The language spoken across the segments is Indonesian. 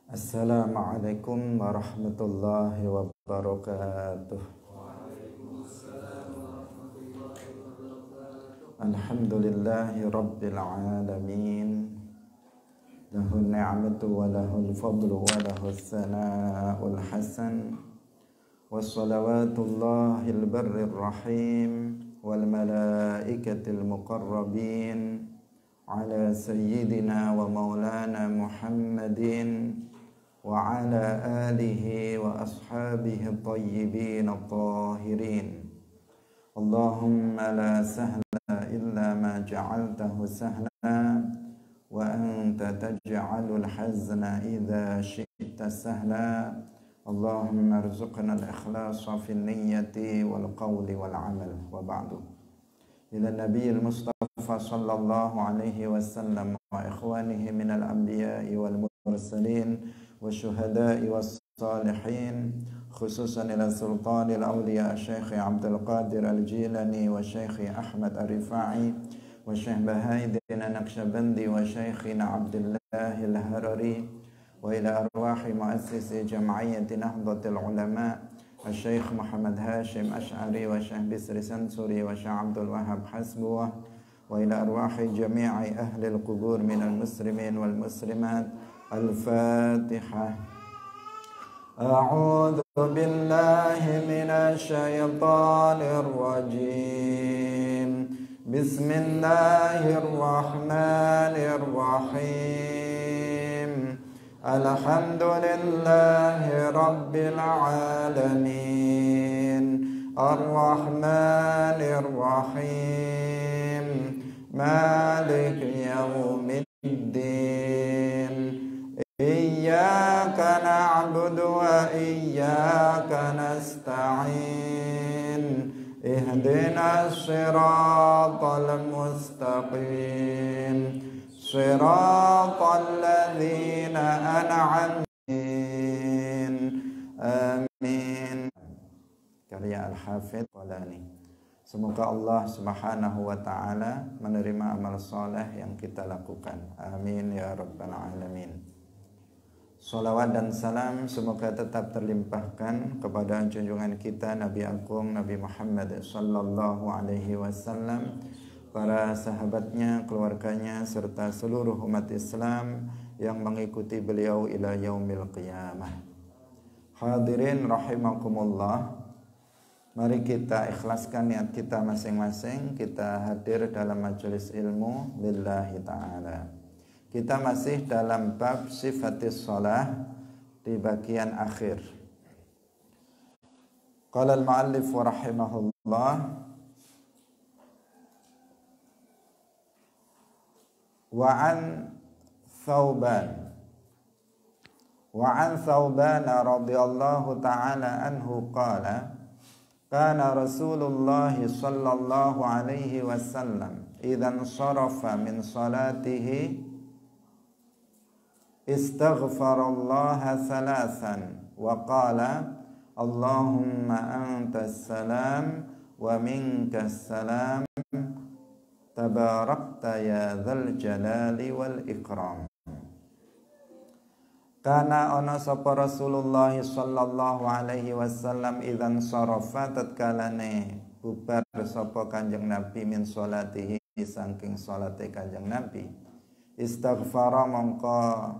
Assalamualaikum warahmatullahi wabarakatuh. Alhamdulillahi rabbil alamin. Lahu ni'matu wa lahul fadlu wa lahus sana'ul hasan. Wassalawatullahil barrir rahim wal malaikatil muqarrabin ala sayyidina wa maulana Muhammadin wa ala alihi wa ashabihi at-tayyibin at-tahirin. Allahumma la sahla illa ma ja'altahu sahla wa anta taj'alul hazna idza syi'ta sahla. Allahumma arzuqna al-ikhlasa fil niyyati wal qawli wal amal. Wa ba'du. Ila nabiyil mustafa sallallahu alaihi wasallam wa ikhwanihi minal anbiya'i wal mursalin wa syuhada'i was salihin, khususan ila sultanil awliya Syekh Abdul Qadir Al-Jilani wa Syekh Ahmad Ar-Rifai wa Syekh Bahaidin Naqsyabandi wa Syekhina Abdullah Al-Harari wa ila arwahi muassisi jam'iyyati Nahdlatul Ulama Syekh Muhammad Hashim Ash'ari wa Syekh Bisri Sansuri wa Syekh Abdul Wahab Hasbuwah wa ila arwahi jami'i ahli al-qubur minal muslimin wal muslimat. Al-Fatihah. A'udzu billahi minasy syaithanir rajim. Bismillahirrahmanirrahim. Alhamdulillahi rabbil alamin. Ar-Rahmanir Rahim. Maliki yaumiddin. Iyyaka na'budu wa iyyaka nasta'in. Ihdinas siratal mustaqim. Siratal ladzina an'amta 'alaihim. Amin. Karya Al-Hafidz Qalani. Semoga Allah Subhanahu wa taala menerima amal soleh yang kita lakukan. Amin ya rabbal alamin. Salawat dan salam semoga tetap terlimpahkan kepada junjungan kita Nabi Agung Nabi Muhammad sallallahu alaihi wasallam, para sahabatnya, keluarganya serta seluruh umat Islam yang mengikuti beliau ila yaumil qiyamah. Hadirin rahimakumullah. Mari kita ikhlaskan niat kita masing-masing. Kita hadir dalam majelis ilmu lillahi ta'ala. Kita masih dalam bab sifatis shalah di bagian akhir. Qala al-muallif rahimahullah wa an Thawban radhiyallahu ta'ala anhu qala kana Rasulullah sallallahu alaihi wasallam idzan sharafa min salatihi istaghfarallaha thalathan wa qala Allahumma antas salam wa minkas salam tabarakta ya dzal jalali wal ikram. Kana ana sapa Rasulullah sallallahu alaihi wasallam idzan sharafa tatkalane bubar sapa Kanjeng Nabi min salatihi saking salate Kanjeng Nabi istaghfara mongko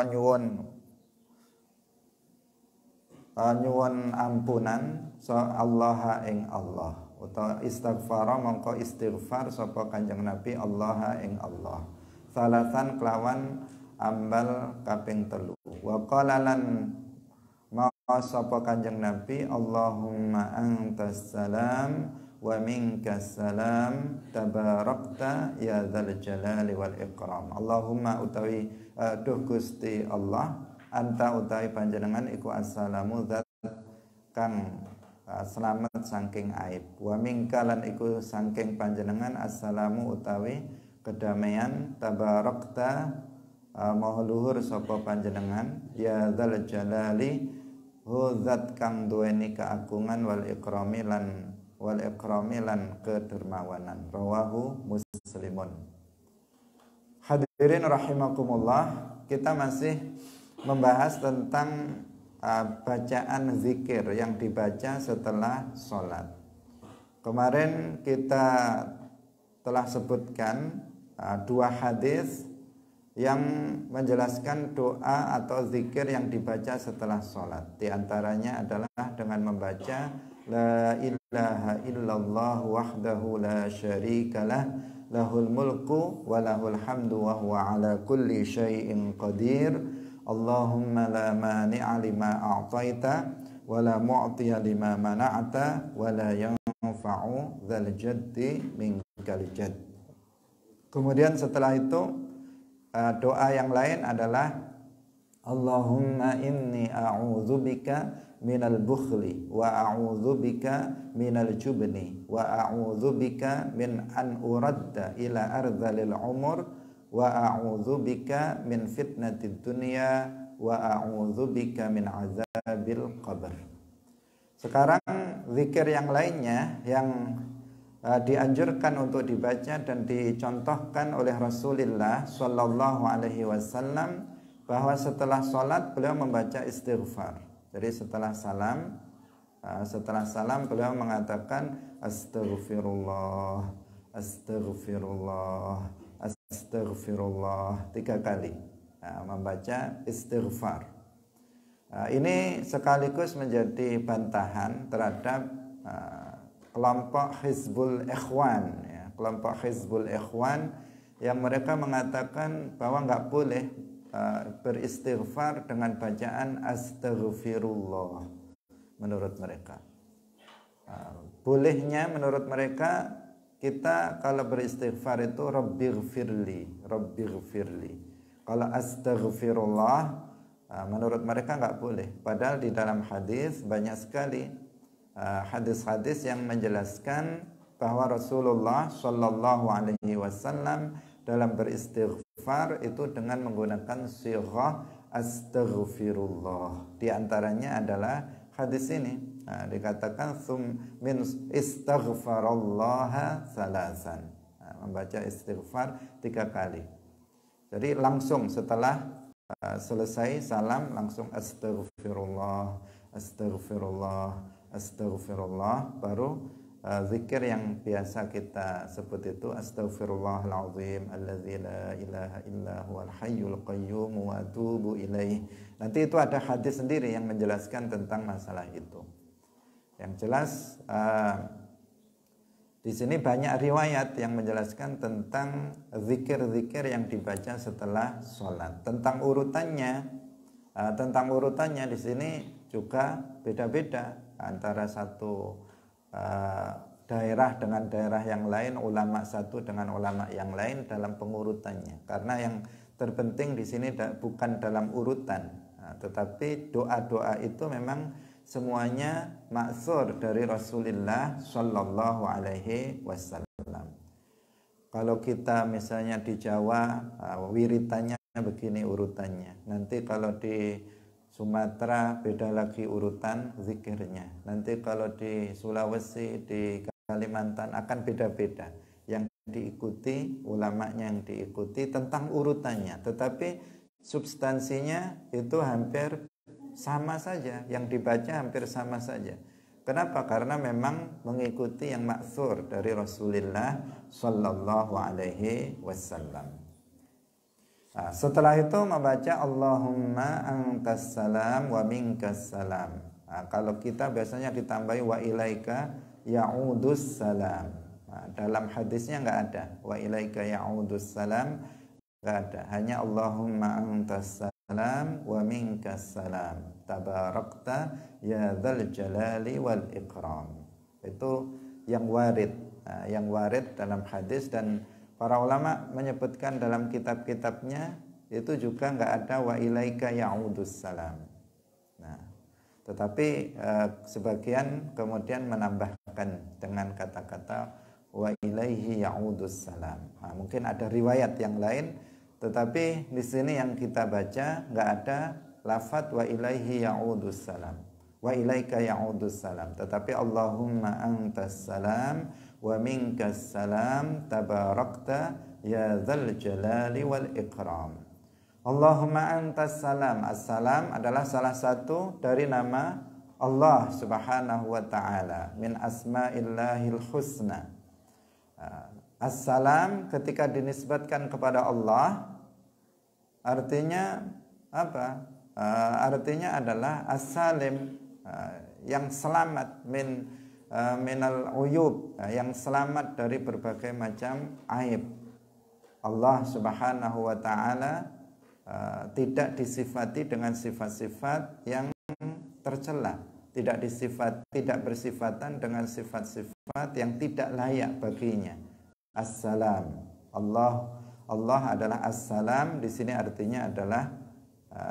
nyuwun ampunan Allah ing Allah, utawa istighfara mongko istighfar sapa Kanjeng Nabi Allah ing Allah salatan kelawan ambal kaping 3. Wa qala lan ma sapa Kanjeng Nabi Allahumma antas salam wa minkas salam tabarakta ya dzal jalali wal ikram. Allahumma utawi duh Gusti Allah, anta utawi panjenengan iku assalamu zat kang selamat saking aib, wa minkalan iku saking panjenengan assalamu utawi kedamaian, tabarakta maha luhur sapa panjenengan ya dzal jalali hu zat kang duweni keagungan wal ikrami lan wal ikrami lan kedermawanan. Rawahu Muslimun. Hadirin rahimakumullah, kita masih membahas tentang bacaan zikir yang dibaca setelah sholat. Kemarin kita telah sebutkan dua hadis yang menjelaskan doa atau zikir yang dibaca setelah sholat. Di antaranya adalah dengan membaca La ilaha illallah wahdahu la syarikalah lahul mulku wa lahul hamdu wa huwa ala kulli syai'in qadir. Allahumma la mani'a lima a'taita wa la mu'tiya lima mana'ata wa la yanfa'u dzal jaddi minkal jadd. Kemudian setelah itu doa yang lain adalah Allahumma inni a'udzubika minal bukhli wa a'udzubika minal jubni wa a'udzubika min an uradda ila ardhalil umur wa a'udzubika min fitnatid dunya wa a'udzubika min azabil qabr. Sekarang zikir yang lainnya yang dianjurkan untuk dibaca dan dicontohkan oleh Rasulullah Shallallahu Alaihi Wasallam, bahwa setelah sholat beliau membaca istighfar. Jadi setelah salam beliau mengatakan astaghfirullah, astaghfirullah, astaghfirullah 3 kali. Membaca istighfar. Ini sekaligus menjadi bantahan terhadap kelompok Hizbul Ikhwan, kelompok Hizbul Ikhwan yang mereka mengatakan bahwa nggak boleh beristighfar dengan bacaan astaghfirullah. Menurut mereka, bolehnya menurut mereka kita kalau beristighfar itu rabbighfirli, rabbighfirli. Kalau astaghfirullah menurut mereka nggak boleh. Padahal di dalam hadis banyak sekali hadis-hadis yang menjelaskan bahwa Rasulullah Shallallahu Alaihi Wasallam dalam beristighfar itu dengan menggunakan sighah astaghfirullah. Di antaranya adalah hadis ini, dikatakan min istaghfarallaha salasan, membaca istighfar 3 kali. Jadi langsung setelah selesai salam langsung astaghfirullah, astaghfirullah, astaghfirullah, baru zikir yang biasa kita sebut itu astaghfirullahalazim alladzi la ilaha illa huwal hayyul qayyum wa atubu ilaih. Nanti itu ada hadis sendiri yang menjelaskan tentang masalah itu. Yang jelas di sini banyak riwayat yang menjelaskan tentang zikir-zikir yang dibaca setelah sholat. Tentang urutannya di sini juga beda-beda antara satu daerah dengan daerah yang lain, ulama satu dengan ulama yang lain dalam pengurutannya. Karena yang terpenting di sini bukan dalam urutan, tetapi doa-doa itu memang semuanya maksur dari Rasulullah Shallallahu Alaihi Wasallam. Kalau kita misalnya di Jawa, wiritannya begini urutannya. Nanti kalau di Sumatera beda lagi urutan zikirnya. Nanti kalau di Sulawesi, di Kalimantan akan beda-beda. Yang diikuti, ulamanya yang diikuti tentang urutannya. Tetapi substansinya itu hampir sama saja. Yang dibaca hampir sama saja. Kenapa? Karena memang mengikuti yang maksur dari Rasulullah Sallallahu Alaihi Wasallam. Setelah itu membaca Allahumma antas salam wa minkas salam. Kalau kita biasanya ditambahi wa ilaika ya'udus salam. Dalam hadisnya nggak ada wa ilaika ya'udus salam, nggak ada. Hanya Allahumma antas salam wa minkas salam. Tabarakta ya dzal jalali wal ikram. Itu yang warid dalam hadis, dan para ulama menyebutkan dalam kitab-kitabnya itu juga nggak ada wa ilaika ya'udus salam. Nah, tetapi sebagian kemudian menambahkan dengan kata-kata wa ilaihi ya'udus salam. Nah, mungkin ada riwayat yang lain, tetapi di sini yang kita baca nggak ada lafadz wa ilaihi ya'udus salam. wa ilaika ya'udus salam. Tetapi Allahumma antas salam wa minkas salam tabarakta ya dzal jalali wal ikram. Allahumma antas salam. As-salam adalah salah satu dari nama Allah Subhanahu wa taala, min asma'illahil husna. As-salam ketika dinisbatkan kepada Allah artinya apa? Artinya adalah as-salim, yang selamat minal uyub, yang selamat dari berbagai macam aib. Allah Subhanahu wa taala tidak disifati dengan sifat-sifat yang tercela, tidak bersifatan dengan sifat-sifat yang tidak layak baginya. As-salam. Allah adalah as-salam, di sini artinya adalah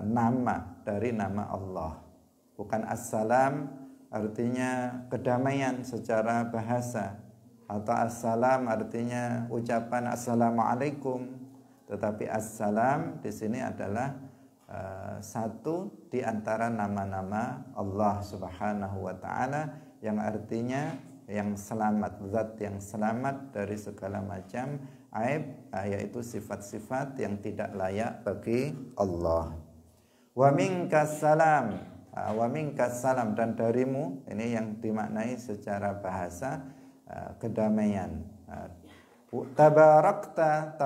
nama dari nama Allah. Bukan as-salam artinya kedamaian secara bahasa, atau as-salam artinya ucapan assalamualaikum. Tetapi as-salam di sini adalah satu di antara nama-nama Allah Subhanahu wa taala yang artinya yang selamat, zat yang selamat dari segala macam aib, yaitu sifat-sifat yang tidak layak bagi Allah. Wa minkas salam, wa minkas salam, dan darimu, ini yang dimaknai secara bahasa kedamaian. Tabarakta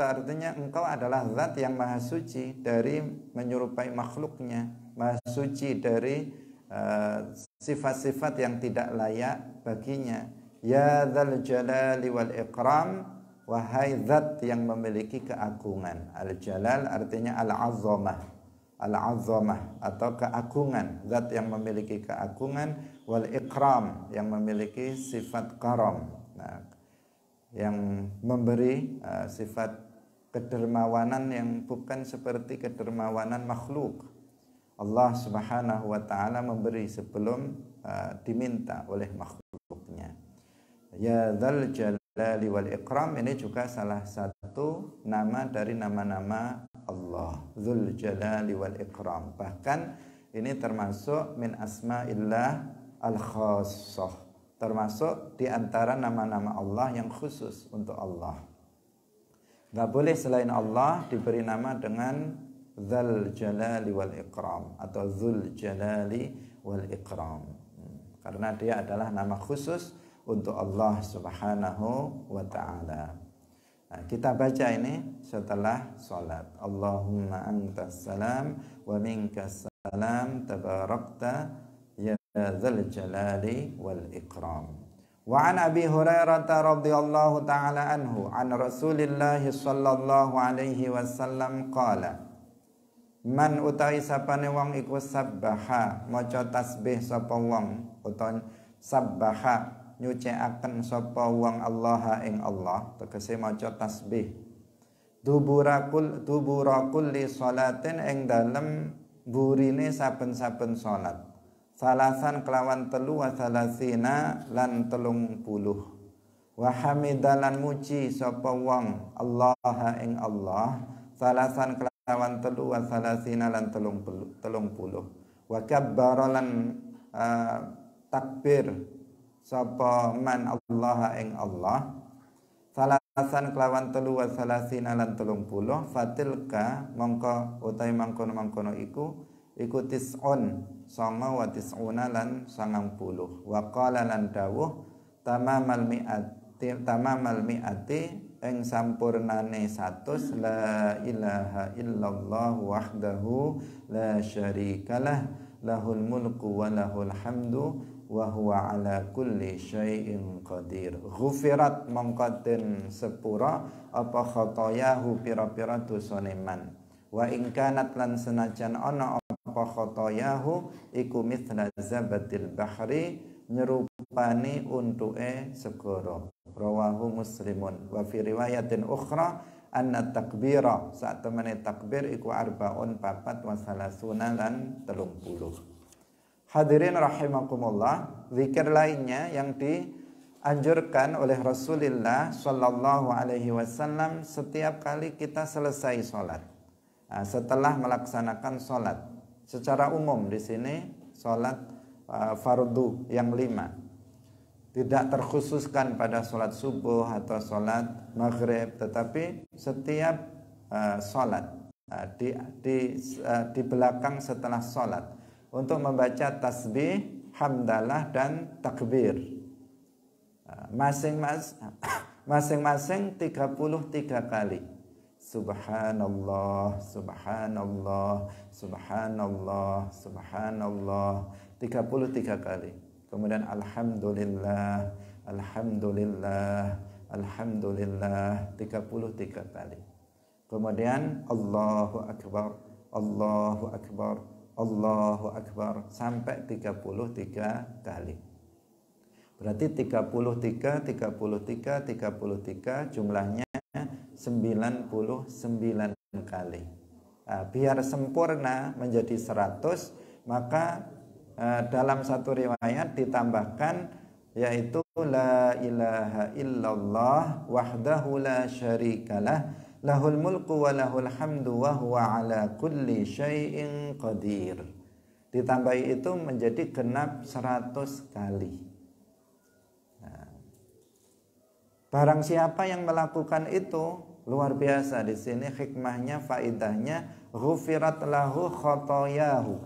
artinya engkau adalah zat yang maha suci dari menyerupai makhluknya, maha suci dari sifat-sifat yang tidak layak baginya. Ya dzal jalali wal ikram, wahai zat yang memiliki keagungan. Al-jalal artinya al-azamah, al-azamah atau keagungan, zat yang memiliki keagungan, wal ikram yang memiliki sifat karam. Nah, yang memberi sifat kedermawanan yang bukan seperti kedermawanan makhluk. Allah Subhanahu wa taala memberi sebelum diminta oleh makhluknya. Ya dzal jalali wal ikram, ini juga salah satu nama dari nama-nama Allah, Dzul jalali wal ikram. Bahkan ini termasuk min asma'illah al-khassah, termasuk di antara nama-nama Allah yang khusus untuk Allah. Gak boleh selain Allah diberi nama dengan Dzal Jalali wal Ikram atau Dzul Jalali wal Ikram, karena dia adalah nama khusus untuk Allah Subhanahu wa ta'ala. Nah, kita baca ini setelah sholat. Allahumma antas salam wa minkas salam tabarakta ya dzal jalali wal ikram. Wa an Abi Hurairah radhiyallahu ta'ala anhu an Rasulillah sallallahu alaihi wasallam qala, man utawi sapane wong iku sabbaha maca tasbih sapa wong, utawa sabbaha nyucikaken sapa wong Allah ing Allah, tegese maca tasbih dubura kulli salatin ing dalem burine saben-saben salat, salasan kelawan telu wa salasina lan 30, wa hamidalan muji sapa wong Allah ing Allah, salasan kelawan telu wa salasina lan 30, wa kabbara lan takbir sapa man Allah ing Allah, salasan kelawan telu wa salasina lan 30, fatilka mongko utawi mangkono-mangkono iku tis'un songo wa tis'una lan 90, wa qala lan dawuh tamamal mi'ati ing sampurnane 100, la ilaha illallah wahdahu la syarikalah lahul mulku wa lahul hamdu wa huwa ala kulli syai'in qadir. Ghufirat mongkoten sepura apa khotoyahu pira-pira dosane man, wa in kanat lan senajan ana apa khotoyahu iku mithla zabatil bahri nyerupani untuke segara. Rawahu Muslimun. Wa fi riwayatin ukhra anna takbira, saat temene takbir iku arbaun papat wa salasuna lan 30. Hadirin rahimakumullah, zikir lainnya yang dianjurkan oleh Rasulullah sallallahu alaihi wasallam setiap kali kita selesai sholat. Nah, setelah melaksanakan sholat secara umum di sini sholat fardu yang 5. Tidak terkhususkan pada sholat subuh atau sholat maghrib, tetapi setiap sholat di belakang setelah sholat untuk membaca tasbih, hamdalah dan takbir masing-masing 33 kali. Subhanallah, subhanallah, subhanallah, subhanallah 33 kali. Kemudian alhamdulillah, alhamdulillah, alhamdulillah 33 kali. Kemudian Allahu akbar, Allahu akbar, Allahu akbar sampai 33 kali. Berarti 33, 33, 33 jumlahnya 99 kali. Biar sempurna menjadi 100, maka dalam satu riwayat ditambahkan, yaitu la ilaha illallah wahdahu la syarikalah lahul mulku wa lahul hamdu wa huwa ala kulli syai'in qadir. Ditambahi itu menjadi genap 100 kali. Barang siapa yang melakukan itu, luar biasa di sini hikmahnya, faidahnya, ghufirat lahu khotoyahu.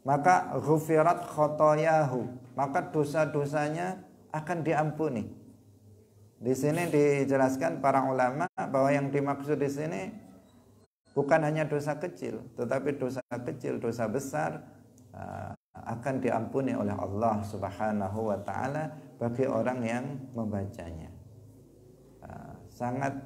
Maka ghufirat khotoyahu, maka dosa-dosanya akan diampuni. Di sini dijelaskan para ulama bahwa yang dimaksud di sini bukan hanya dosa kecil, tetapi dosa kecil, dosa besar akan diampuni oleh Allah Subhanahu wa taala bagi orang yang membacanya. Sangat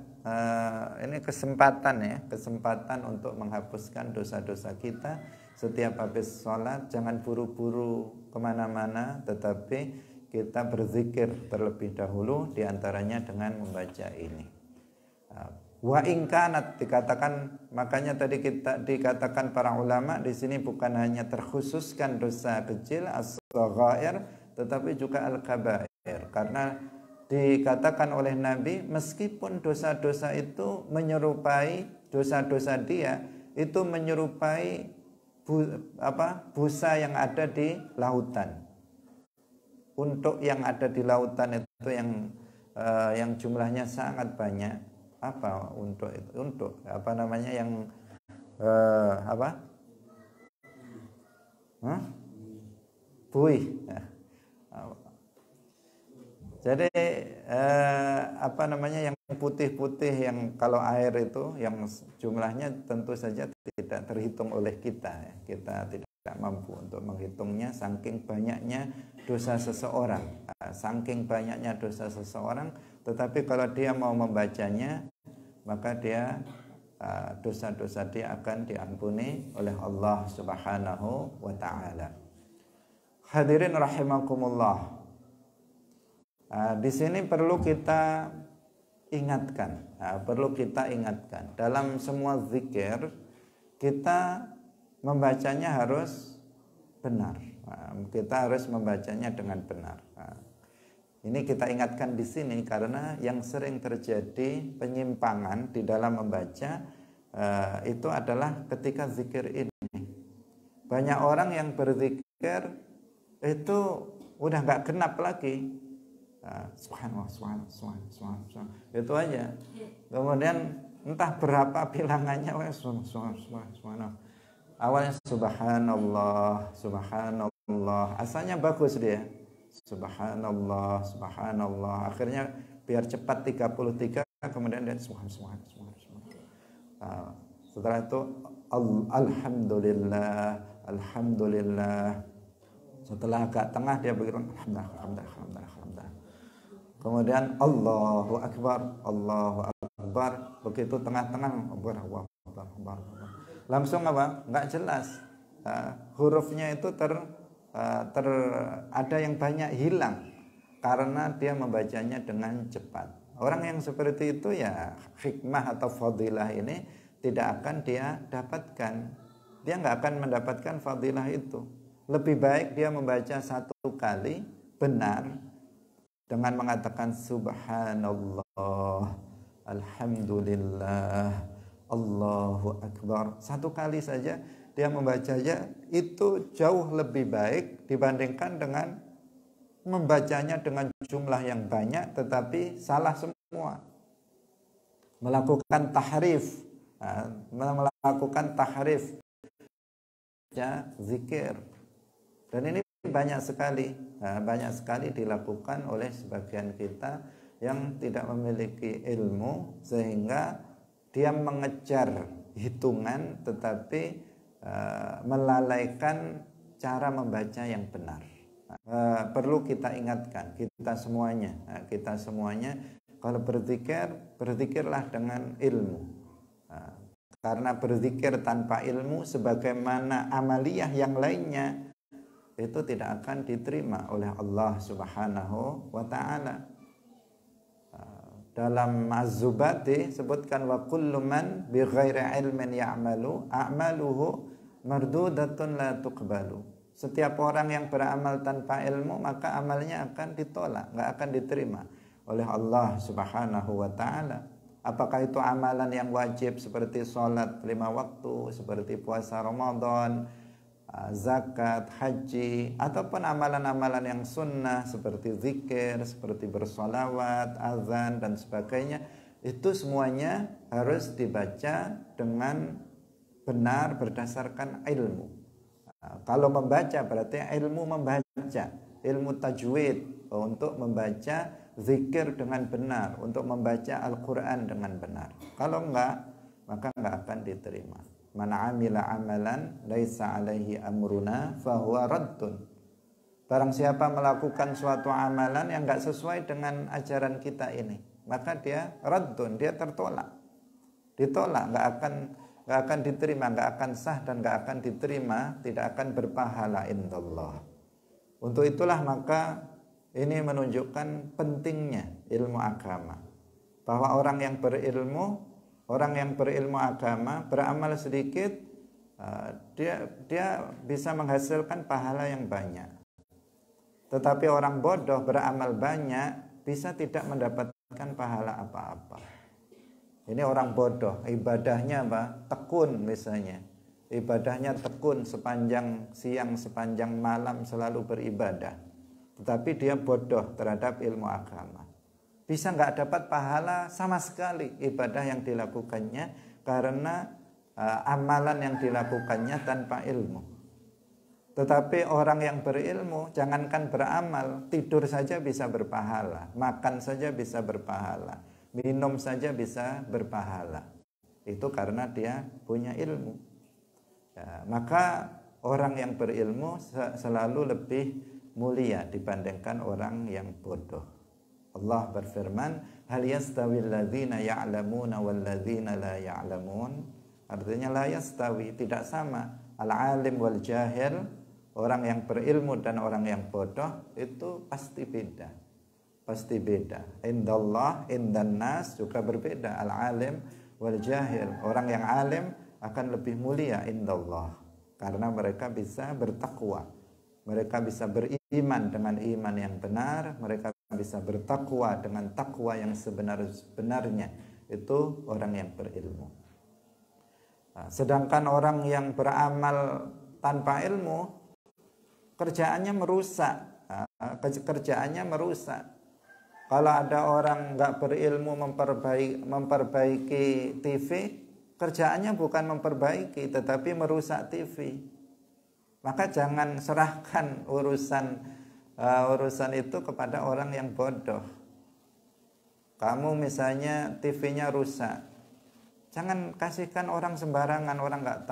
ini kesempatan untuk menghapuskan dosa-dosa kita. Setiap habis sholat jangan buru-buru kemana-mana, tetapi kita berzikir terlebih dahulu, diantaranya dengan membaca ini. Wa in kanat, dikatakan, makanya tadi kita dikatakan para ulama di sini bukan hanya terkhususkan dosa kecil as-shaghair, tetapi juga al-kabair, karena dikatakan oleh Nabi meskipun dosa-dosa itu menyerupai dosa-dosa dia, itu menyerupai busa yang ada di lautan. Untuk yang ada di lautan itu yang jumlahnya sangat banyak. Untuk apa namanya yang buih. Jadi apa namanya yang putih-putih, yang kalau air itu yang jumlahnya tentu saja tidak terhitung oleh kita, ya. Kita tidak mampu untuk menghitungnya, saking banyaknya dosa seseorang, tetapi kalau dia mau membacanya, maka dia dosa-dosa dia akan diampuni oleh Allah Subhanahu wa taala. Hadirin rahimakumullah. Di sini perlu kita ingatkan, dalam semua zikir kita membacanya harus benar. Kita harus membacanya dengan benar. Ini kita ingatkan di sini karena yang sering terjadi penyimpangan di dalam membaca itu adalah ketika zikir ini. Banyak orang yang berzikir itu udah nggak genap lagi. Subhanallah, subhanallah, itu aja. Kemudian entah berapa bilangannya, subhanallah. Awalnya subhanallah, subhanallah, asalnya bagus dia, subhanallah, subhanallah. Akhirnya biar cepat 33, kemudian dia subhanallah. Setelah itu alhamdulillah, alhamdulillah. Setelah agak tengah dia begitu alhamdulillah. Kemudian Allahu Akbar, Allahu Akbar. Begitu tengah-tengah Akbar. Langsung apa? Nggak jelas. Hurufnya itu ada yang banyak hilang karena dia membacanya dengan cepat. Orang yang seperti itu ya hikmah atau fadilah ini tidak akan dia dapatkan. Dia nggak akan mendapatkan fadilah itu. Lebih baik dia membaca 1 kali benar dengan mengatakan subhanallah, alhamdulillah, Allahu Akbar 1 kali saja, dia membacanya itu jauh lebih baik dibandingkan dengan membacanya dengan jumlah yang banyak tetapi salah semua. Melakukan tahrif, melakukan tahrif zikir. Dan ini banyak sekali dilakukan oleh sebagian kita yang tidak memiliki ilmu sehingga dia mengejar hitungan tetapi melalaikan cara membaca yang benar. Perlu kita ingatkan kita semuanya kalau berzikirlah dengan ilmu. Karena berzikir tanpa ilmu sebagaimana amaliyah yang lainnya itu tidak akan diterima oleh Allah Subhanahu wa taala. Dalam Az-Zubati sebutkan wa kullu man bi ghairi ilmin ya'malu a'maluhu mardudatun la tuqbalu. Setiap orang yang beramal tanpa ilmu maka amalnya akan ditolak, enggak akan diterima oleh Allah Subhanahu wa taala. Apakah itu amalan yang wajib seperti sholat 5 waktu, seperti puasa Ramadan, zakat, haji, ataupun amalan-amalan yang sunnah seperti zikir, seperti bersolawat, azan dan sebagainya, itu semuanya harus dibaca dengan benar berdasarkan ilmu. Kalau membaca berarti ilmu membaca, ilmu tajwid untuk membaca zikir dengan benar, untuk membaca Al-Quran dengan benar. Kalau enggak, maka enggak akan diterima. Man amila amalan laisa alaihi amruna fahuwa raddun. Barang siapa melakukan suatu amalan yang enggak sesuai dengan ajaran kita ini, maka dia raddun, dia tertolak. Ditolak, enggak akan diterima, enggak akan sah dan enggak akan diterima, tidak akan berpahala indallah. Untuk itulah maka ini menunjukkan pentingnya ilmu agama. Bahwa orang yang berilmu agama, beramal sedikit, dia bisa menghasilkan pahala yang banyak. Tetapi orang bodoh beramal banyak bisa tidak mendapatkan pahala apa-apa. Ini orang bodoh, ibadahnya tekun misalnya. Ibadahnya tekun sepanjang siang, sepanjang malam selalu beribadah. Tetapi dia bodoh terhadap ilmu agama. Bisa nggak dapat pahala sama sekali ibadah yang dilakukannya karena amalan yang dilakukannya tanpa ilmu. Tetapi orang yang berilmu, jangankan beramal, tidur saja bisa berpahala, makan saja bisa berpahala, minum saja bisa berpahala. Itu karena dia punya ilmu. Ya, maka orang yang berilmu selalu lebih mulia dibandingkan orang yang bodoh. Allah berfirman, hal yastawil ladzina ya'lamuna wal ladzina la ya'lamun. Artinya la yastawi, tidak sama. Al-alim wal jahil, orang yang berilmu dan orang yang bodoh itu pasti beda. Pasti beda. Indallah, indan nas juga berbeda. Al-alim wal jahil, orang yang alim akan lebih mulia indallah karena mereka bisa bertakwa. Mereka bisa beriman dengan iman yang benar, mereka bisa bertakwa dengan takwa yang sebenar-benarnya. Itu orang yang berilmu. Nah, sedangkan orang yang beramal tanpa ilmu, kerjaannya merusak. Kerjaannya merusak. Kalau ada orang nggak berilmu memperbaiki TV, kerjaannya bukan memperbaiki, tetapi merusak TV. Maka jangan serahkan urusan itu kepada orang yang bodoh. Kamu misalnya TV-nya rusak, jangan kasihkan orang sembarangan, orang nggak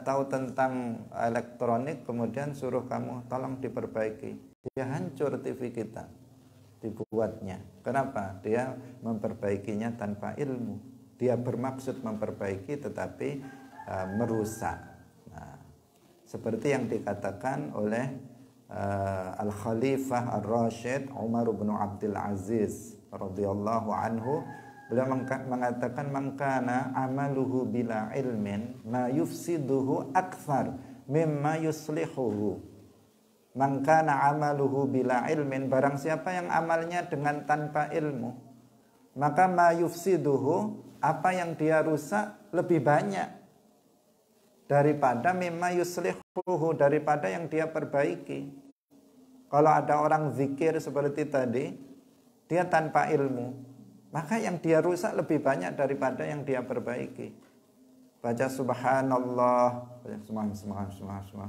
tahu tentang elektronik, kemudian suruh kamu tolong diperbaiki. Dia hancur TV kita, dibuatnya. Kenapa? Dia memperbaikinya tanpa ilmu. Dia bermaksud memperbaiki tetapi merusak. Seperti yang dikatakan oleh Al-Khalifah Ar-Rasyid Umar bin Abdul Aziz radhiyallahu anhu, beliau mengatakan man kana amaluhu bila ilmin ma yufsiduhu akthar mimma yuslihuhu. Man kana amaluhu bila ilmin, barang siapa yang amalnya dengan tanpa ilmu, maka ma yufsiduhu, apa yang dia rusak lebih banyak daripada mimma yuslihuhu, daripada yang dia perbaiki. Kalau ada orang zikir seperti tadi, dia tanpa ilmu, maka yang dia rusak lebih banyak daripada yang dia perbaiki. Baca subhanallah, subhanallah,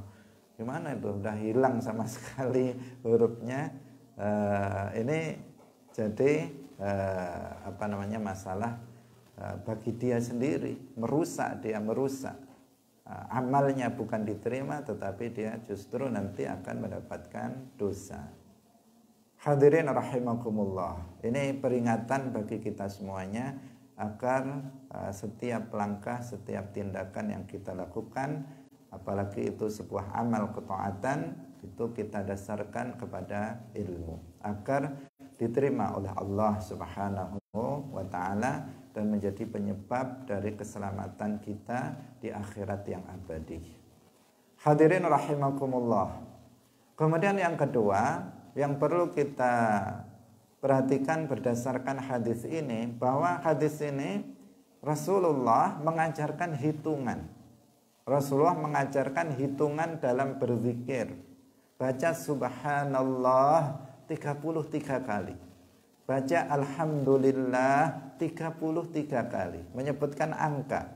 gimana itu? Udah hilang sama sekali hurufnya. Ini jadi masalah bagi dia sendiri, merusak. Amalnya bukan diterima, tetapi dia justru nanti akan mendapatkan dosa. Hadirin rahimakumullah, ini peringatan bagi kita semuanya agar setiap langkah, setiap tindakan yang kita lakukan, apalagi itu sebuah amal ketaatan, itu kita dasarkan kepada ilmu agar diterima oleh Allah Subhanahu wa ta'ala dan menjadi penyebab dari keselamatan kita di akhirat yang abadi. Hadirin rahimakumullah. Kemudian yang kedua yang perlu kita perhatikan berdasarkan hadis ini, bahwa hadis ini Rasulullah mengajarkan hitungan. Rasulullah mengajarkan hitungan dalam berzikir. Baca subhanallah 33 kali. Baca alhamdulillah 33 kali. Menyebutkan angka.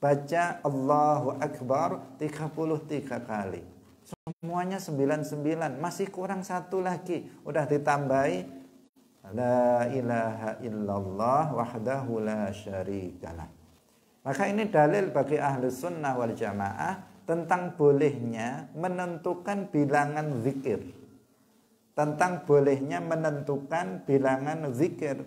Baca Allahu Akbar 33 kali. Semuanya 99. Masih kurang satu lagi. Udah ditambahi la ilaha illallah wahdahu la syarikalah. Maka ini dalil bagi ahli sunnah wal jamaah tentang bolehnya menentukan bilangan zikir. Tentang bolehnya menentukan bilangan zikir.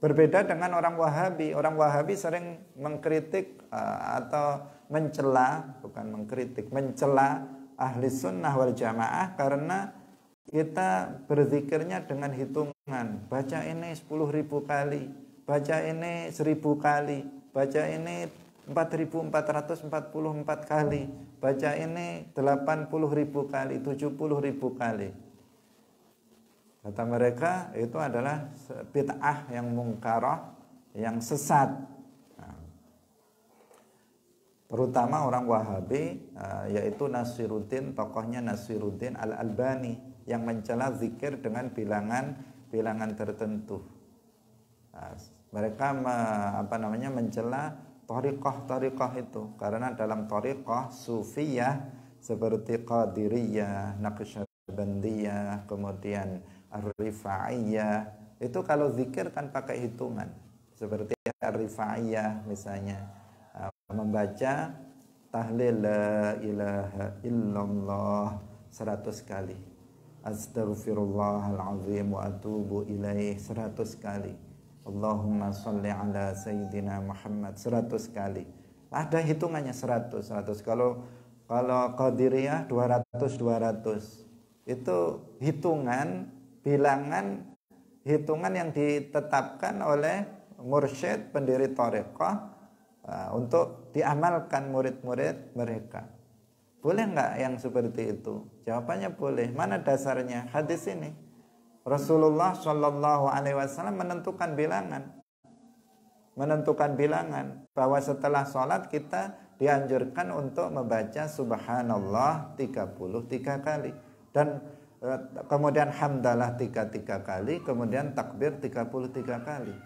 Berbeda dengan orang Wahabi. Orang Wahabi sering mengkritik atau mencela, bukan mengkritik, mencela ahli sunnah wal jamaah karena kita berzikirnya dengan hitungan. Baca ini 10.000 kali, baca ini 1.000 kali, baca ini 4.444 kali, baca ini 80.000 kali, 70.000 kali. Kata mereka itu adalah bid'ah yang mungkarah, yang sesat. Terutama orang Wahabi, yaitu Nasiruddin, tokohnya Nasiruddin Al-Albani, yang mencela zikir dengan bilangan tertentu. Mereka mencela thariqah itu, karena dalam thariqah sufiyah seperti Qadiriyah, Naqsyabandiyah, kemudian Ar-Rifa'iyah, itu kalau zikir kan pakai hitungan. Seperti Ar-Rifa'iyah misalnya, membaca tahlil la ilaha illallah 100 kali, astaghfirullahalazim wa atubu ilaih 100 kali, Allahumma sholli ala sayyidina Muhammad 100 kali. Ada hitungannya 100. Kalau Qadiriyah 200. Itu hitungan, bilangan, hitungan yang ditetapkan oleh mursyid pendiri thariqah untuk diamalkan murid-murid mereka. Boleh nggak yang seperti itu? Jawabannya boleh. Mana dasarnya? Hadis ini. Rasulullah Shallallahu Alaihi Wasallam menentukan bilangan bahwa setelah sholat kita dianjurkan untuk membaca subhanallah 33 kali dan kemudian hamdalah 33 kali, kemudian takbir 33 kali.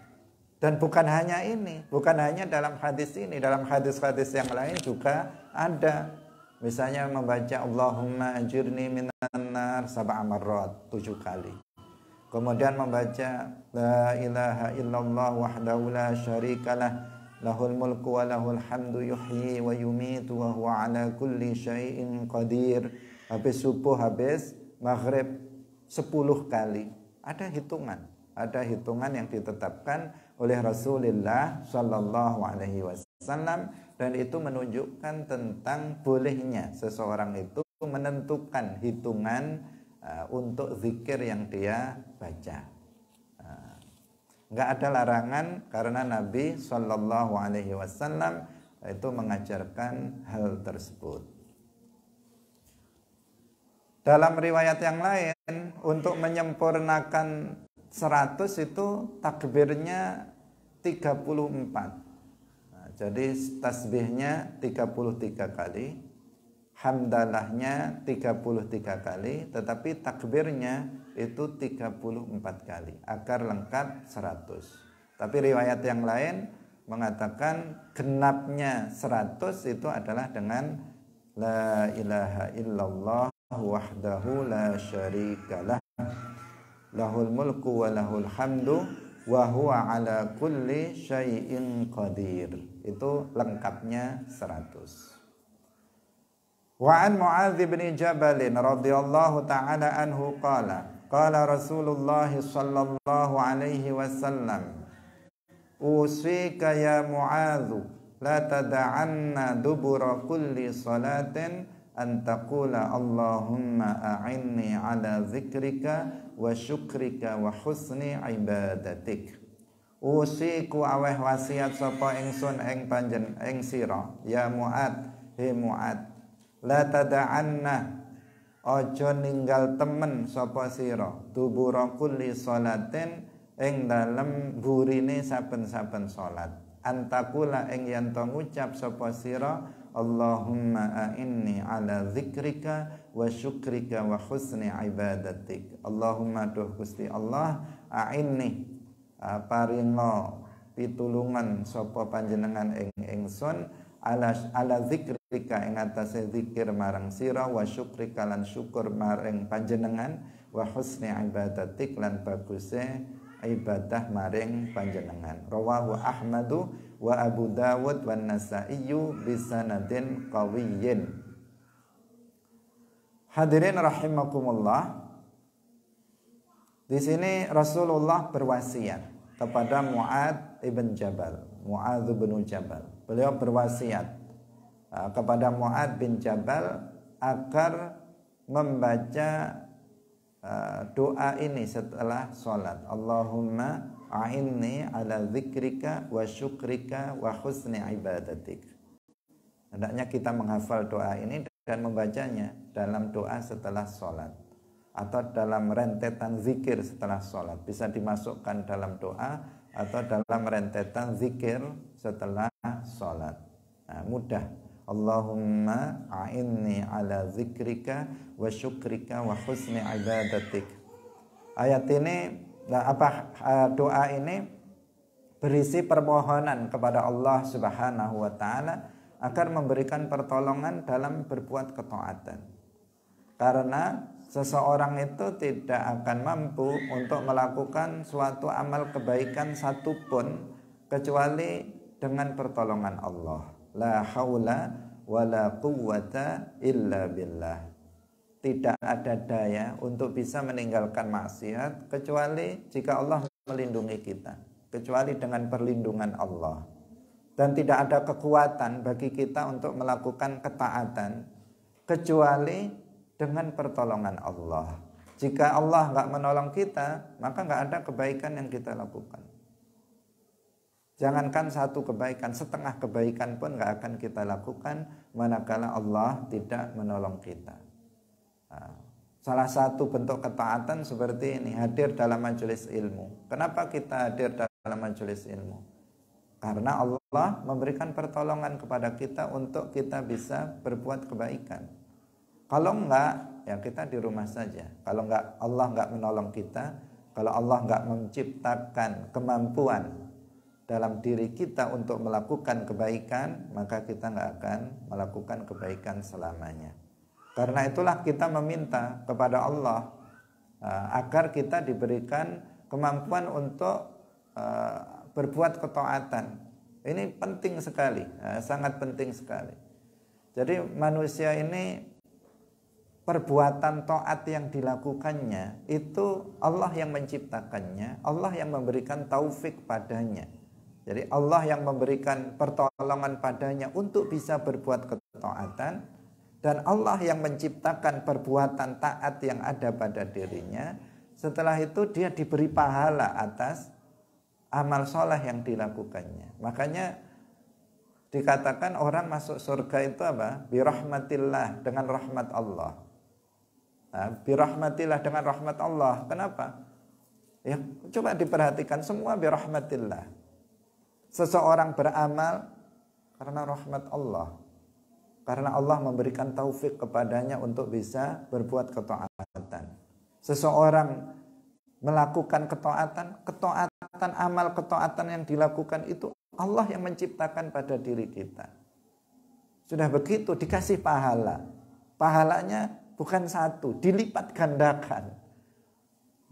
Dan bukan hanya ini, bukan hanya dalam hadis ini, dalam hadis-hadis yang lain juga ada. Misalnya membaca Allahumma ajirni minan nar 7 marrat 7 kali. Kemudian membaca la ilaha illallah wahdahu la syarikalah lahul mulku wa lahul hamdu yuhyi wa yumitu wa huwa ala kulli syai'in qadir. Habis subuh, habis maghrib 10 kali. Ada hitungan yang ditetapkan oleh Rasulullah Sallallahu Alaihi Wasallam, dan itu menunjukkan tentang bolehnya seseorang itu menentukan hitungan untuk zikir yang dia baca. Nggak ada larangan karena Nabi Sallallahu Alaihi Wasallam itu mengajarkan hal tersebut. Dalam riwayat yang lain, untuk menyempurnakan 100 itu takbirnya 34. Jadi tasbihnya 33 kali, hamdalahnya 33 kali, tetapi takbirnya itu 34 kali agar lengkap 100. Tapi riwayat yang lain mengatakan genapnya 100 itu adalah dengan la ilaha illallah wahdahu la syarikalah lahul mulku wa lahul hamdu wa huwa ala kulli syai'in qadir. Itu lengkapnya 100. Wa an Mu'adz bin Jabal radhiyallahu ta'ala anhu qala qala Rasulullah sallallahu alaihi wasallam usika ya Mu'adz la tada'anna dubura kulli salatin an taqula Allahumma a'inni ala zikrika wa syukrika wa husni ibadatik. Usiku aweh wasiat sapa ingsun ing panjen ing sira ya Mu'ad, he Mu'ad, la tada'anna aja ninggal temen sapa sira dubura kulli salatin ing dalem burine saben-saben salat, antakula ing yen to ngucap sapa sira Allahumma a'inni ala zikrika wa syukrika wa husni ibadatik. Allahumma duh Gusti Allah a'inni paringa pitulungan sapa panjenengan ing ingsun ala zikrika ing atase zikir marang sira wa syukrika lan syukur marang panjenengan wa husni ibadatik lan baguse ibadah maring panjenengan. Rawahu Ahmadu wa Abu Dawud wa Nasaiyu bisanadin qawiyyin. Hadirin rahimakumullah. Di sini Rasulullah berwasiat kepada Mu'adz ibn Jabal. Mu'adz bin Jabal. Beliau berwasiat kepada Mu'adz bin Jabal agar membaca doa ini setelah sholat. Allahumma a'inni ala zikrika wa syukrika wa husni ibadatik. Hendaknya kita menghafal doa ini dan membacanya dalam doa setelah sholat atau dalam rentetan zikir setelah sholat. Bisa dimasukkan dalam doa atau dalam rentetan zikir setelah sholat. Nah, mudah. Allahumma a'inni ala zikrika wa syukrika wa husni ibadatik. Ayat ini, doa ini berisi permohonan kepada Allah Subhanahu wa taala agar memberikan pertolongan dalam berbuat ketaatan. Karena seseorang itu tidak akan mampu untuk melakukan suatu amal kebaikan satupun kecuali dengan pertolongan Allah. La haula wala quwwata illa billah. Tidak ada daya untuk bisa meninggalkan maksiat kecuali jika Allah melindungi kita, kecuali dengan perlindungan Allah. Dan tidak ada kekuatan bagi kita untuk melakukan ketaatan kecuali dengan pertolongan Allah. Jika Allah enggak menolong kita, maka enggak ada kebaikan yang kita lakukan. Jangankan satu kebaikan, setengah kebaikan pun gak akan kita lakukan manakala Allah tidak menolong kita. Nah, salah satu bentuk ketaatan seperti ini, hadir dalam majelis ilmu. Kenapa kita hadir dalam majelis ilmu? Karena Allah memberikan pertolongan kepada kita untuk kita bisa berbuat kebaikan. Kalau enggak, ya kita di rumah saja. Kalau enggak, Allah enggak menolong kita, kalau Allah enggak menciptakan kemampuan dalam diri kita untuk melakukan kebaikan, maka kita nggak akan melakukan kebaikan selamanya. Karena itulah kita meminta kepada Allah agar kita diberikan kemampuan untuk berbuat ketaatan. Ini penting sekali, sangat penting sekali. Jadi manusia ini perbuatan taat yang dilakukannya itu Allah yang menciptakannya, Allah yang memberikan taufik padanya. Jadi Allah yang memberikan pertolongan padanya untuk bisa berbuat ketaatan, dan Allah yang menciptakan perbuatan taat yang ada pada dirinya. Setelah itu dia diberi pahala atas amal soleh yang dilakukannya. Makanya dikatakan orang masuk surga itu apa? Birahmatillah, dengan rahmat Allah. Nah, birahmatillah, dengan rahmat Allah. Kenapa? Ya, coba diperhatikan, semua birahmatillah. Seseorang beramal Karena rahmat Allah. Karena Allah memberikan taufik kepadanya untuk bisa berbuat ketaatan. Seseorang melakukan ketaatan, amal ketaatan yang dilakukan itu Allah yang menciptakan pada diri kita. Sudah begitu dikasih pahala. Pahalanya bukan satu, dilipat gandakan.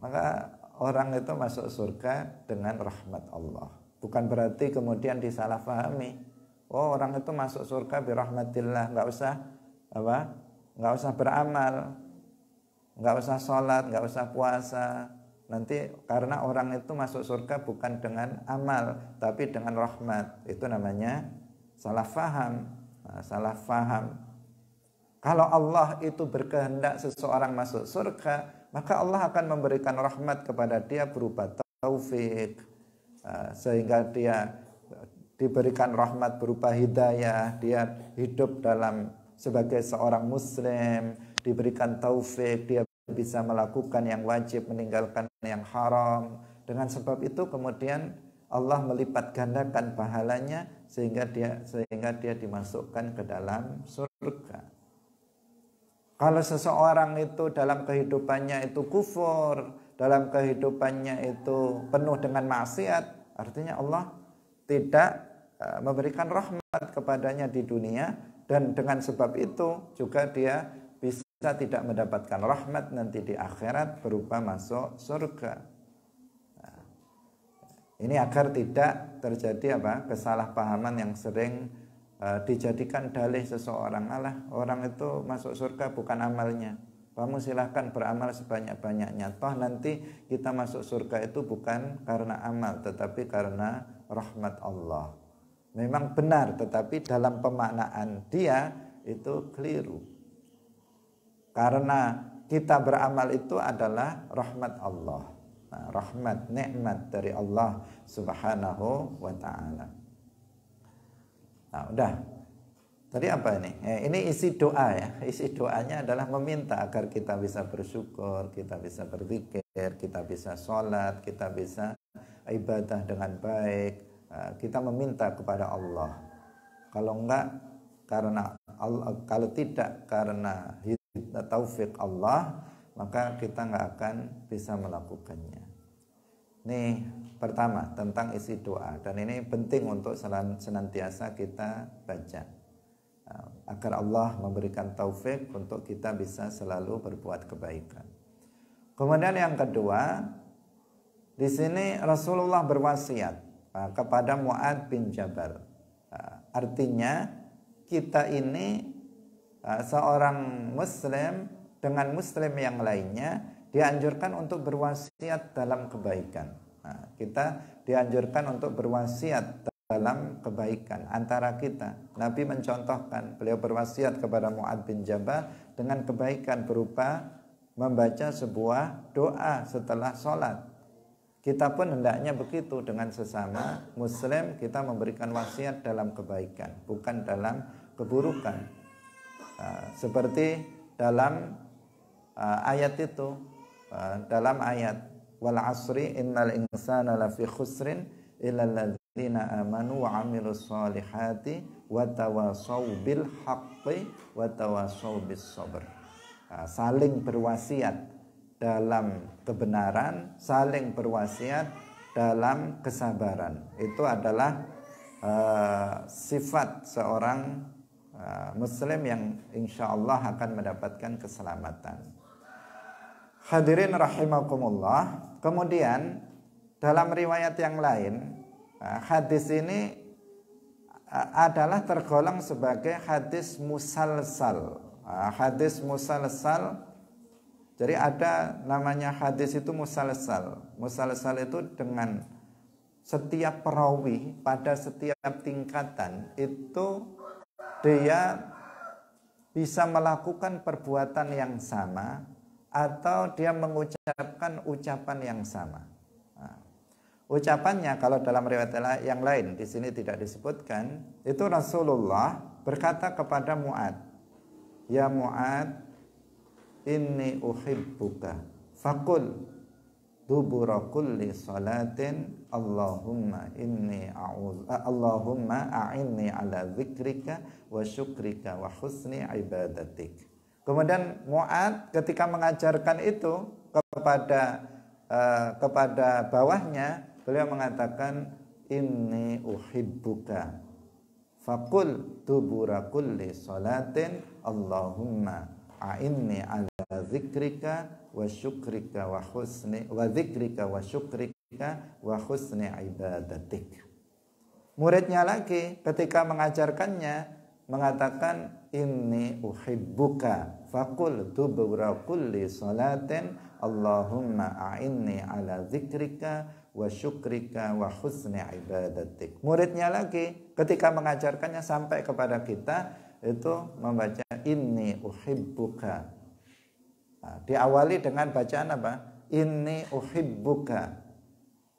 Maka orang itu masuk surga dengan rahmat Allah. Bukan berarti kemudian disalahpahami. Oh, orang itu masuk surga birahmatillah, nggak usah beramal, nggak usah sholat, nggak usah puasa. Nanti karena orang itu masuk surga bukan dengan amal, tapi dengan rahmat. Itu namanya salah faham. Salah faham. Kalau Allah itu berkehendak seseorang masuk surga, maka Allah akan memberikan rahmat kepada dia berupa taufik, sehingga dia diberikan rahmat berupa hidayah, dia hidup sebagai seorang muslim, diberikan taufik, dia bisa melakukan yang wajib, meninggalkan yang haram. Dengan sebab itu kemudian Allah melipat gandakan pahalanya sehingga dia dimasukkan ke dalam surga. Kalau seseorang itu dalam kehidupannya itu kufur, dalam kehidupannya itu penuh dengan maksiat, artinya Allah tidak memberikan rahmat kepadanya di dunia, dan dengan sebab itu juga dia bisa tidak mendapatkan rahmat nanti di akhirat berupa masuk surga. Ini agar tidak terjadi kesalahpahaman yang sering dijadikan dalih seseorang. Orang itu masuk surga bukan amalnya. Kamu silahkan beramal sebanyak-banyaknya. Toh nanti kita masuk surga itu bukan karena amal, tetapi karena rahmat Allah. Memang benar, tetapi dalam pemaknaan dia itu keliru. Karena kita beramal itu adalah rahmat Allah. Rahmat, nikmat dari Allah Subhanahu wa ta'ala. Nah, udah. Tadi apa ini? Ini isi doa ya. Isi doanya adalah meminta agar kita bisa bersyukur, kita bisa berzikir, kita bisa sholat, kita bisa ibadah dengan baik. Kita meminta kepada Allah. Kalau tidak karena taufik Allah, maka kita nggak akan bisa melakukannya. Ini pertama tentang isi doa, dan ini penting untuk senantiasa kita baca agar Allah memberikan taufik untuk kita bisa selalu berbuat kebaikan. Kemudian yang kedua, di sini Rasulullah berwasiat kepada Mu'adz bin Jabal. Artinya kita ini seorang muslim dengan muslim yang lainnya dianjurkan untuk berwasiat dalam kebaikan. Kita dianjurkan untuk berwasiat dalam kebaikan antara kita. Nabi mencontohkan, beliau berwasiat kepada Mu'adz bin Jabal dengan kebaikan berupa membaca sebuah doa setelah sholat. Kita pun hendaknya begitu dengan sesama muslim, kita memberikan wasiat dalam kebaikan, bukan dalam keburukan. Seperti dalam ayat itu, dalam ayat wal asri innal insana lafi khusrin illal ladzina amanu wa amilus solihati wa tawasaw bil haqqi wa tawasaw bis sabr. Saling berwasiat dalam kebenaran, saling berwasiat dalam kesabaran. Itu adalah sifat seorang muslim yang insya Allah akan mendapatkan keselamatan. Hadirin rahimakumullah. Kemudian dalam riwayat yang lain, hadis ini adalah tergolong sebagai hadis musalsal. Hadis musalsal, jadi ada namanya hadis itu musalsal. Musalsal itu dengan setiap perawi pada setiap tingkatan itu dia bisa melakukan perbuatan yang sama atau dia mengucapkan ucapan yang sama. Ucapannya kalau dalam riwayat yang lain di sini tidak disebutkan, itu Rasulullah berkata kepada Mu'adz, "Ya Mu'adz, inni uhibbuka faqul dubura kulli salatin Allahumma a'inni ala dzikrika wa syukrika wa husni ibadatik. Kemudian Mu'adz ketika mengajarkan itu kepada bawahnya, beliau mengatakan inni uhibbuka faqul dubura kulli salatin Allahumma a'inni ala dzikrika wa syukrika wa husni ibadatik. Muridnya lagi ketika mengajarkannya mengatakan inni uhibbuka faqul dubura kulli salatin Allahumma a'inni ala dzikrika wa syukrika wa husni ibadatik. Muridnya lagi ketika mengajarkannya sampai kepada kita itu membaca inni uhibbuka. Diawali dengan bacaan apa? Inni uhibbuka.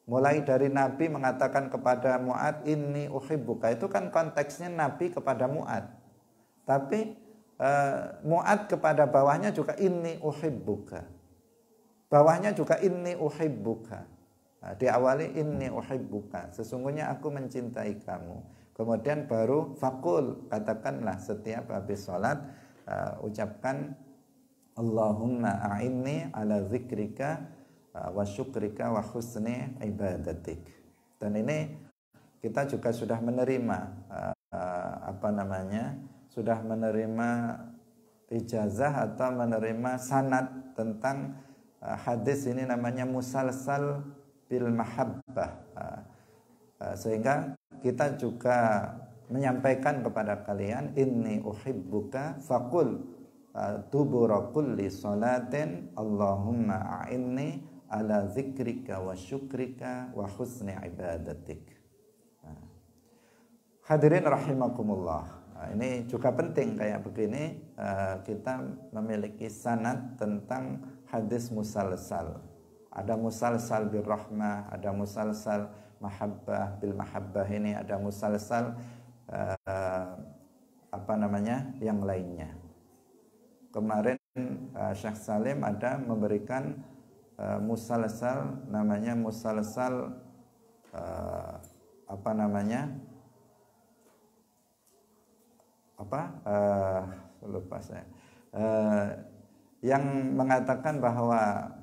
Mulai dari Nabi mengatakan kepada Mu'adz inni uhibbuka, itu kan konteksnya Nabi kepada Mu'adz. Tapi Mu'adz kepada bawahnya juga inni uhibbuka. Bawahnya juga inni uhibbuka. Diawali inni uhibbuka, sesungguhnya aku mencintai kamu. Kemudian baru fakul, katakanlah setiap habis sholat ucapkan Allahumma a'inni ala dzikrika wa syukrika wa husni ibadatik. Dan ini kita juga sudah menerima sudah menerima ijazah atau menerima sanad tentang hadis ini, namanya musalsal bil mahabbah. Sehingga kita juga menyampaikan kepada kalian inni uhibbuka faqul dubura kulli salatin Allahumma a'inni ala dzikrika wa syukrika wa husni ibadatik. Hadirin rahimakumullah. Ini juga penting kayak begini, kita memiliki sanad tentang hadis musalsal. Ada musalsal bil rahmah, ada musalsal mahabbah bil mahabbah, ini ada musalsal yang lainnya. Kemarin Syekh Salim ada memberikan musalsal, namanya musalsal lupa saya, yang mengatakan bahwa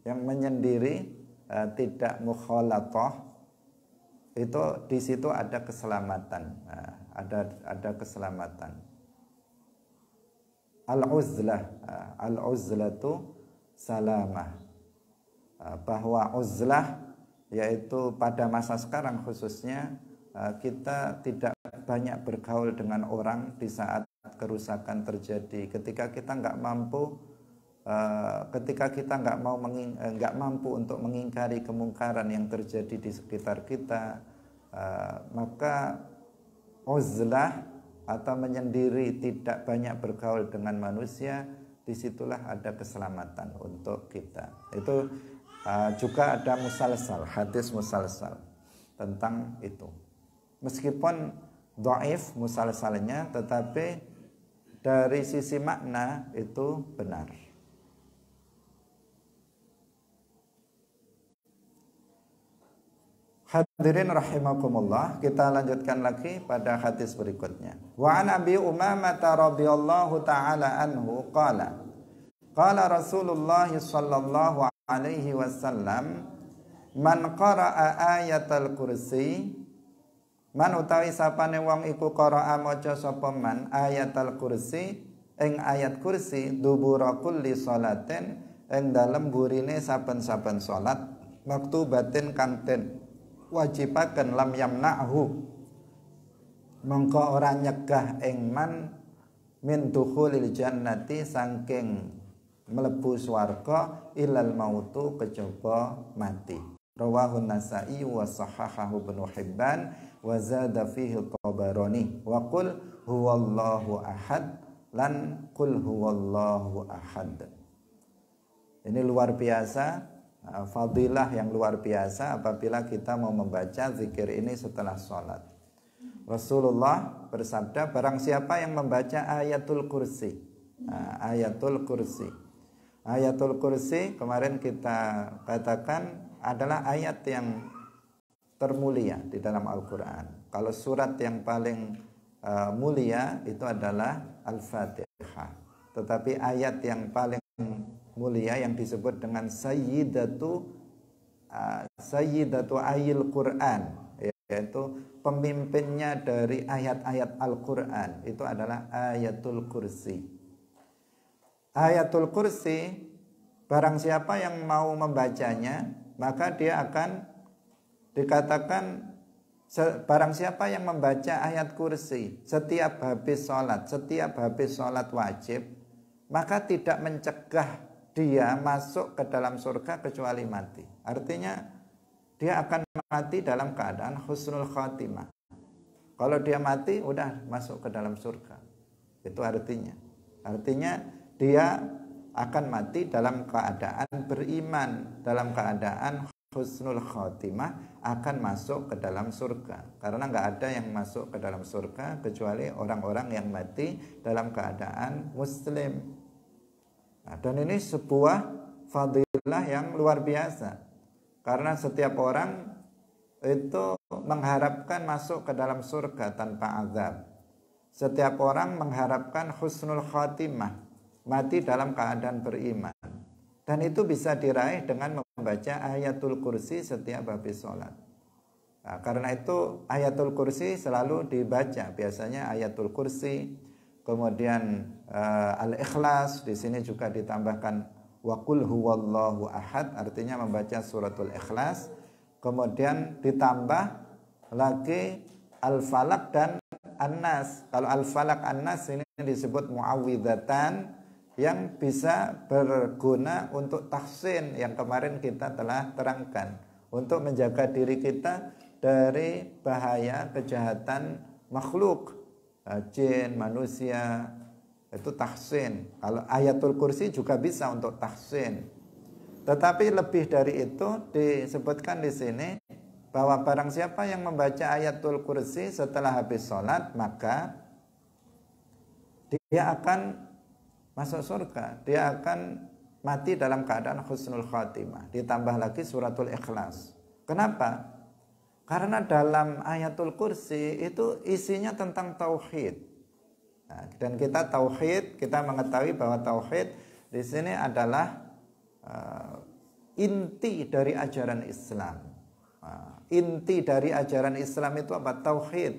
yang menyendiri tidak mukhalatah, itu di situ ada keselamatan, ada keselamatan. Al-uzlatu salamah, bahwa uzlah yaitu pada masa sekarang khususnya kita tidak banyak bergaul dengan orang di saat kerusakan terjadi, ketika kita nggak mampu mampu untuk mengingkari kemungkaran yang terjadi di sekitar kita, maka uzlah atau menyendiri, tidak banyak bergaul dengan manusia, disitulah ada keselamatan untuk kita. Itu juga ada musalsal, hadis musalsal tentang itu. Meskipun dhaif musalsalnya, tetapi dari sisi makna itu benar. Hadirin rahimakumullah, kita lanjutkan lagi pada hadis berikutnya. Wa an Abi Umamah radhiyallahu taala anhu qala Rasulullah sallallahu alaihi wasallam, man qara'a ayatal kursi, man utawi sapane wong iku qara'a maca sapa man ayatal kursi ing ayat kursi, dubura kulli salatin ing dalem burine saben-saben salat, maktubatin kang den wajibaken, lam yamna'hu mongko ora nyegah ing man min dukhulil jannati saking mlebu swarga, ilal mautu kejaba mati. Rawahun Nasa'i wa sahahahu Ibnu Hibban wa zada fihi Tabarani wa qul huwallahu ahad lan qul huwallahu ahad. Ini luar biasa, fadilah yang luar biasa apabila kita mau membaca zikir ini setelah sholat. Rasulullah bersabda, barang siapa yang membaca ayatul kursi, ayatul kursi. Ayatul Kursi kemarin kita katakan adalah ayat yang termulia di dalam Al-Quran. Kalau surat yang paling mulia itu adalah Al-Fatihah. Tetapi ayat yang paling mulia yang disebut dengan Sayyidatu Ayil Quran, yaitu pemimpinnya dari ayat-ayat Al-Quran, itu adalah Ayatul Kursi. Ayatul Kursi, barang siapa yang mau membacanya, maka dia akan dikatakan, barang siapa yang membaca ayat kursi setiap habis sholat wajib, maka tidak mencegah dia masuk ke dalam surga kecuali mati. Artinya dia akan mati dalam keadaan husnul khatimah. Kalau dia mati, udah masuk ke dalam surga. Itu artinya. Artinya dia akan mati dalam keadaan beriman, dalam keadaan husnul khatimah, akan masuk ke dalam surga. Karena nggak ada yang masuk ke dalam surga kecuali orang-orang yang mati dalam keadaan muslim. Nah, dan ini sebuah fadilah yang luar biasa. Karena setiap orang itu mengharapkan masuk ke dalam surga tanpa azab. Setiap orang mengharapkan husnul khatimah, mati dalam keadaan beriman. Dan itu bisa diraih dengan membaca ayatul kursi setiap habis sholat. Nah, karena itu ayatul kursi selalu dibaca. Biasanya ayatul kursi, kemudian al-ikhlas, di sini juga ditambahkan wa qul huwallahu ahad, artinya membaca suratul ikhlas. Kemudian ditambah lagi al-falak dan an-nas. Kalau al-falak an-nas ini disebut muawwidhatan, yang bisa berguna untuk tahsin yang kemarin kita telah terangkan, untuk menjaga diri kita dari bahaya kejahatan makhluk, jin, manusia, itu tahsin. Kalau ayatul kursi juga bisa untuk tahsin. Tetapi lebih dari itu disebutkan di sini bahwa barang siapa yang membaca ayatul kursi setelah habis sholat, maka dia akan masuk surga, dia akan mati dalam keadaan husnul khatimah. Ditambah lagi suratul ikhlas. Kenapa? Karena dalam ayatul kursi itu isinya tentang tauhid. Nah, dan kita tauhid, kita mengetahui bahwa tauhid di sini adalah inti dari ajaran Islam. Inti dari ajaran Islam itu apa? Tauhid.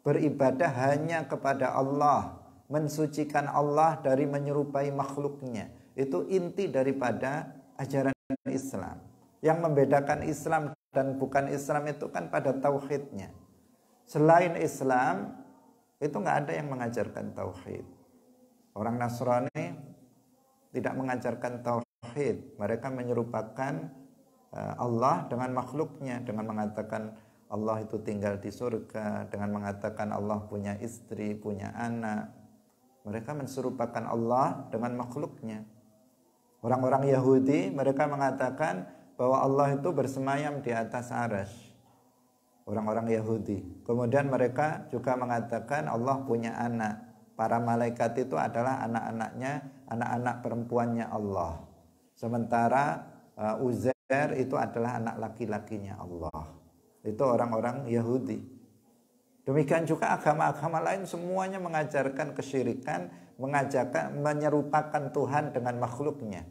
Beribadah hanya kepada Allah, mensucikan Allah dari menyerupai makhluknya. Itu inti daripada ajaran Islam. Yang membedakan Islam dan bukan Islam itu kan pada tauhidnya. Selain Islam itu nggak ada yang mengajarkan tauhid. Orang Nasrani tidak mengajarkan tauhid. Mereka menyerupakan Allah dengan makhluknya, dengan mengatakan Allah itu tinggal di surga, dengan mengatakan Allah punya istri, punya anak. Mereka menserupakan Allah dengan makhluknya. Orang-orang Yahudi, mereka mengatakan bahwa Allah itu bersemayam di atas arasy. Orang-orang Yahudi. Kemudian mereka juga mengatakan Allah punya anak. Para malaikat itu adalah anak-anaknya, anak-anak perempuannya Allah. Sementara Uzair itu adalah anak laki-lakinya Allah. Itu orang-orang Yahudi. Demikian juga agama-agama lain semuanya mengajarkan kesyirikan, menyerupakan Tuhan dengan makhluknya.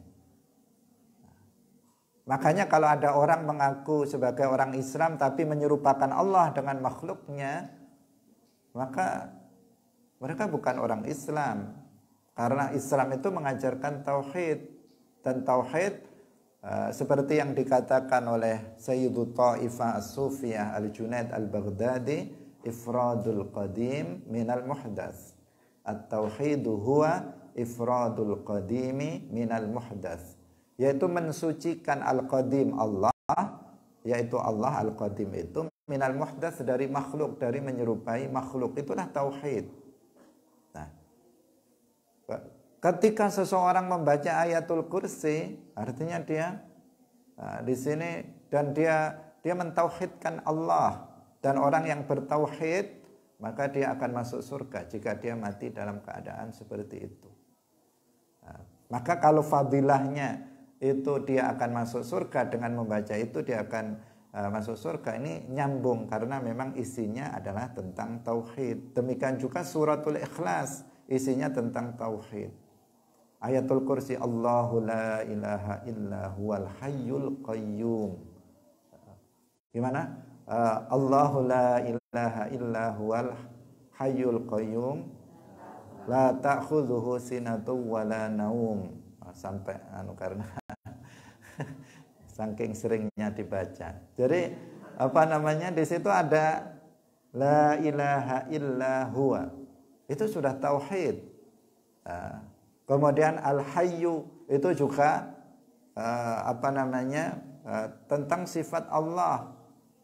Makanya kalau ada orang mengaku sebagai orang Islam tapi menyerupakan Allah dengan makhluknya, maka mereka bukan orang Islam. Karena Islam itu mengajarkan tauhid, dan tauhid seperti yang dikatakan oleh Sayyidu Ta'ifah As-Sufiyah Al-Junaid Al-Baghdadi, ifradul qadim minal muhdas. At-tauhidu huwa ifradul qadimi minal muhdas, yaitu mensucikan al-qadim Allah, yaitu Allah al-qadim itu minal muhdas, dari makhluk, dari menyerupai makhluk. Itulah tauhid. Nah, ketika seseorang membaca ayatul kursi, artinya dia di sini dan dia mentauhidkan Allah. Dan orang yang bertauhid, maka dia akan masuk surga jika dia mati dalam keadaan seperti itu. Nah, Maka kalau fadilahnya itu dia akan masuk surga, dengan membaca itu dia akan masuk surga, ini nyambung karena memang isinya adalah tentang tauhid. Demikian juga suratul Ikhlas, isinya tentang tauhid. Ayatul Kursi, Allahu la ilaha illa huwal hayyul qayyum. Gimana? Allahu la ilaha illa huwal hayyul qayyum la ta'khudhuhu sinatun wala naum. Sampai karena saking seringnya dibaca. Jadi di situ ada la ilaha illa huwa. Itu sudah tauhid. Kemudian al-hayyu itu juga tentang sifat Allah.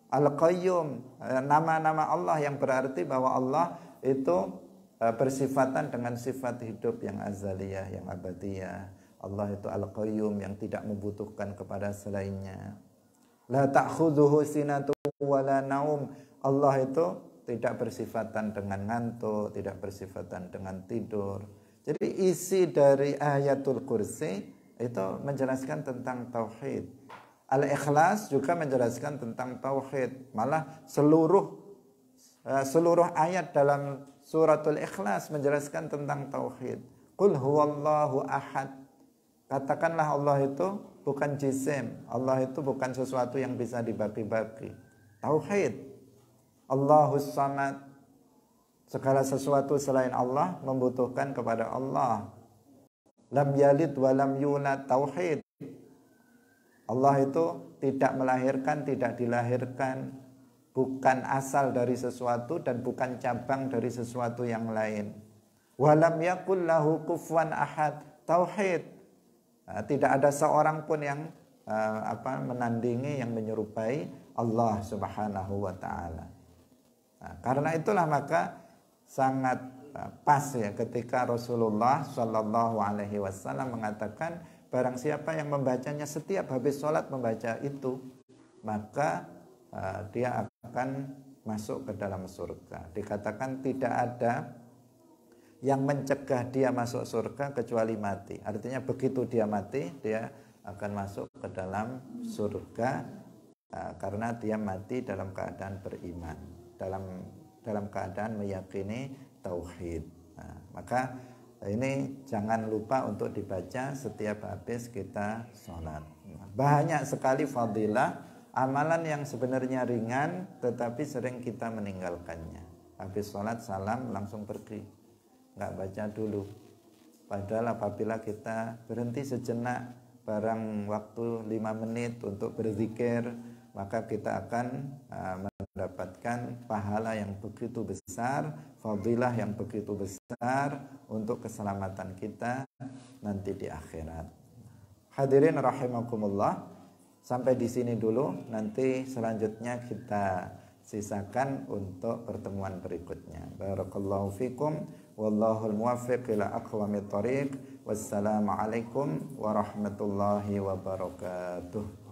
Al-qayyum, nama-nama Allah yang berarti bahwa Allah itu bersifatan dengan sifat hidup yang azaliyah, yang abadiyah. Allah itu al-qayyum, yang tidak membutuhkan kepada selainnya. La ta'khudhuhu sinatun wala naum. Allah itu tidak bersifatan dengan ngantuk, tidak bersifatan dengan tidur. Jadi isi dari ayatul kursi itu menjelaskan tentang tauhid. Al-Ikhlas juga menjelaskan tentang tauhid. Malah seluruh ayat dalam suratul Ikhlas menjelaskan tentang tauhid. Qul huwallahu ahad. Katakanlah Allah itu bukan jisim. Allah itu bukan sesuatu yang bisa dibagi-bagi. Tauhid. Allahus samad. Segala sesuatu selain Allah membutuhkan kepada Allah. Lam yalid wa lam yulad. Tauhid. Allah itu tidak melahirkan, tidak dilahirkan, bukan asal dari sesuatu dan bukan cabang dari sesuatu yang lain. Walam yakul lahu kufuwan ahad. Tauhid. Tidak ada seorang pun yang menandingi, yang menyerupai Allah Subhanahu wa taala. Karena itulah maka sangat pas ya ketika Rasulullah Shallallahu alaihi wasallam mengatakan, barang siapa yang membacanya setiap habis sholat membaca itu, maka dia akan masuk ke dalam surga. Dikatakan tidak ada yang mencegah dia masuk surga kecuali mati. Artinya begitu dia mati, dia akan masuk ke dalam surga karena dia mati dalam keadaan beriman, dalam keadaan meyakini tauhid. Maka ini jangan lupa untuk dibaca setiap habis kita sholat. Banyak sekali fadilah, amalan yang sebenarnya ringan tetapi sering kita meninggalkannya. Habis sholat salam langsung pergi, nggak baca dulu. Padahal apabila kita berhenti sejenak, barang waktu 5 menit untuk berzikir, maka kita akan mendapatkan pahala yang begitu besar, fadilah yang begitu besar untuk keselamatan kita nanti di akhirat. Hadirin rahimakumullah, sampai di sini dulu. Nanti selanjutnya kita sisakan untuk pertemuan berikutnya. Barakallahu fikum, wallahul muwaffiq ila aqwamit thoriq. Wassalamualaikum warahmatullahi wabarakatuh.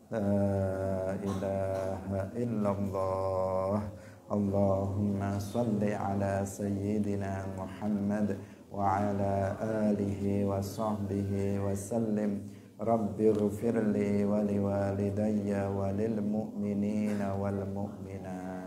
La ilaha illallah. Allahumma salli ala sayyidina Muhammad wa ala alihi wa sahbihi wa sallim. Rabbi ghfirli wa liwalidayya wa lil mu'minina wal mu'minat.